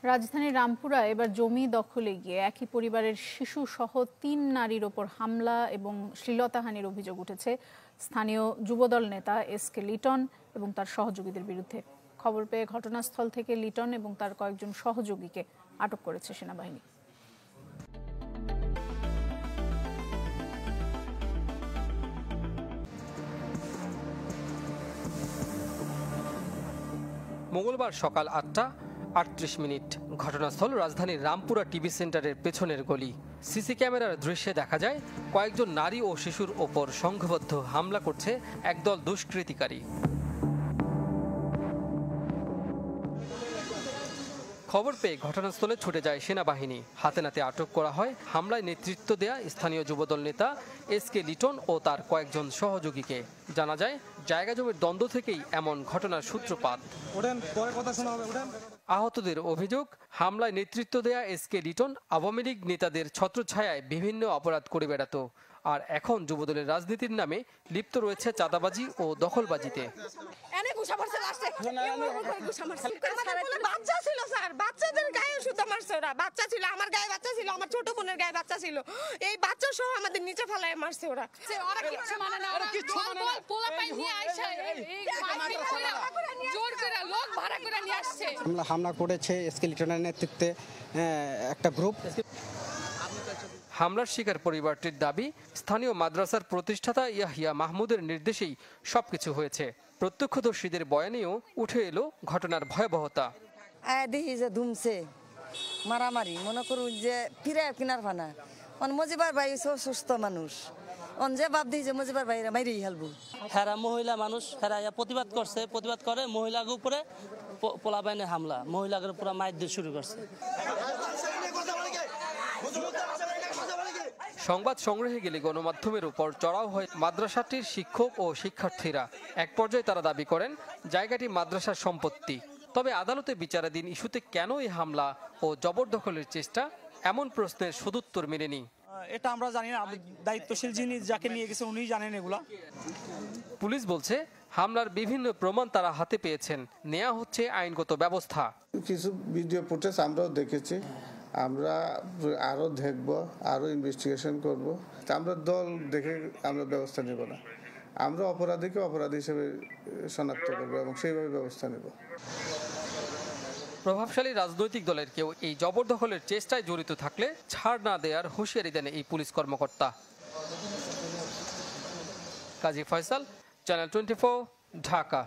রাজধানীর রামপুরা এবার জমি দখলে গিয়ে একই পরিবারের শিশু সহ ৩ নারীর ওপর হামলা এবং শ্লীলতাহানির অভিযোগ উঠেছে স্থানীয় যুবদল নেতা এসকে লিটন এবং তার সহযোগীদের বিরুদ্ধে। খবর পেয়ে ঘটনাস্থল থেকে লিটন এবং তার কয়েকজন সহযোগীকে আটক করেছে সেনাবাহিনী। মঙ্গলবার সকাল ৮টা ৩৮ ঘটনাস্থল রাজধানীর রামপুরা টিভি সেন্টারের পেছনের গলি। সিসি ক্যামেরার দৃশ্যে দেখা যায় কয়েকজন নারী ও শিশুর ওপর সংঘবদ্ধ হামলা করছে একদল দুষ্কৃতিকারী। খবর পেয়ে ঘটনাস্থলে ছুটে যায় সেনাবাহিনী। হাতে নাতে আটক করা হয় হামলায় নেতৃত্ব দেয়া স্থানীয় যুবদল নেতা এসকে লিটন ও তার কয়েকজন সহযোগীকে। জানা যায় জায়গা জমির দ্বন্দ্ব থেকেই এমন ঘটনার সূত্রপাত। আহতদের অভিযোগ, হামলায় নেতৃত্ব দেয়া এসকে লিটন আওয়ামী লীগ নেতাদের ছত্রছায়ায় বিভিন্ন অপরাধ করে বেড়াতো, আর এখন যুবদলের রাজনীতির নামে লিপ্ত রয়েছে চাঁদাবাজি ও দখলবাজিতে। বাচ্চাদের গায়ে সুতা মারছে ওরা। বাচ্চা ছিল, আমার গায়ে বাচ্চা ছিল, আমার ছোট বোনের গায়ে বাচ্চা ছিল। এই বাচ্চা সহ আমাদের নিচে ফেলায় মারছে ওরা। হামলা করেছে এসকে লিটনের নেতৃত্বে একটা গ্রুপ। হামলার শিকার পরিবারটির দাবি, স্থানীয় মাদ্রাসার প্রতিষ্ঠাতা ইয়াহিয়া মাহমুদের নির্দেশেই সবকিছু হয়েছে। প্রত্যক্ষদর্শীদের বয়ানেও উঠে এলো ঘটনার ভয়াবহতা। দেখি যে ধুমছে মারামারি, মনে করুন যে ফিরে কিনার ফানা মজিবার ভাই সুস্থ মানুষ যে বাপ দিই যে মজিবার ভাইরা মাইরেই হেলবো। হেরা মহিলা মানুষ, হেরা প্রতিবাদ করছে, প্রতিবাদ করে মহিলার উপরে পোলাবাইনের হামলা, মহিলাদের পুরো মাইর দিয়ে শুরু করছে। সংবাদ সংগ্রহে গেলে গণমাধ্যমের উপর চড়াও হয় মাদ্রাসাটির শিক্ষক ও শিক্ষার্থীরা। এক পর্যায়ে তারা দাবি করেন জায়গাটি মাদ্রাসার সম্পত্তি। তবে আদালতে বিচারাধীন ইস্যুতে কেন এই হামলা ও জবরদখলের চেষ্টা, এমন প্রশ্নের সদুত্তর মেলেনি। এটা আমরা জানি না, দায়িত্বশীল যিনি যাকে নিয়ে গেছে উনিই জানেন এগুলা। পুলিশ বলছে হামলার বিভিন্ন প্রমাণ তারা হাতে পেয়েছেন, নেওয়া হচ্ছে আইনগত ব্যবস্থা। কিছু ভিডিও ফুটেজ আমরাও দেখেছি, আমরা আরো দেখব, আরো ইনভেস্টিগেশন করব। আমরা দল দেখে আমরা ব্যবস্থা নেব না, আমরা অপরাধীকে অপরাধী হিসেবে শনাক্ত করব এবং সেইভাবে ব্যবস্থা নেব। প্রভাবশালী রাজনৈতিক দলের কেউ এই জবরদখলের চেষ্টায় জড়িত থাকলে ছাড় না দেওয়ার হুঁশিয়ারি দেন এই পুলিশ কর্মকর্তা। কাজী ফয়সাল, চ্যানেল 24, ঢাকা।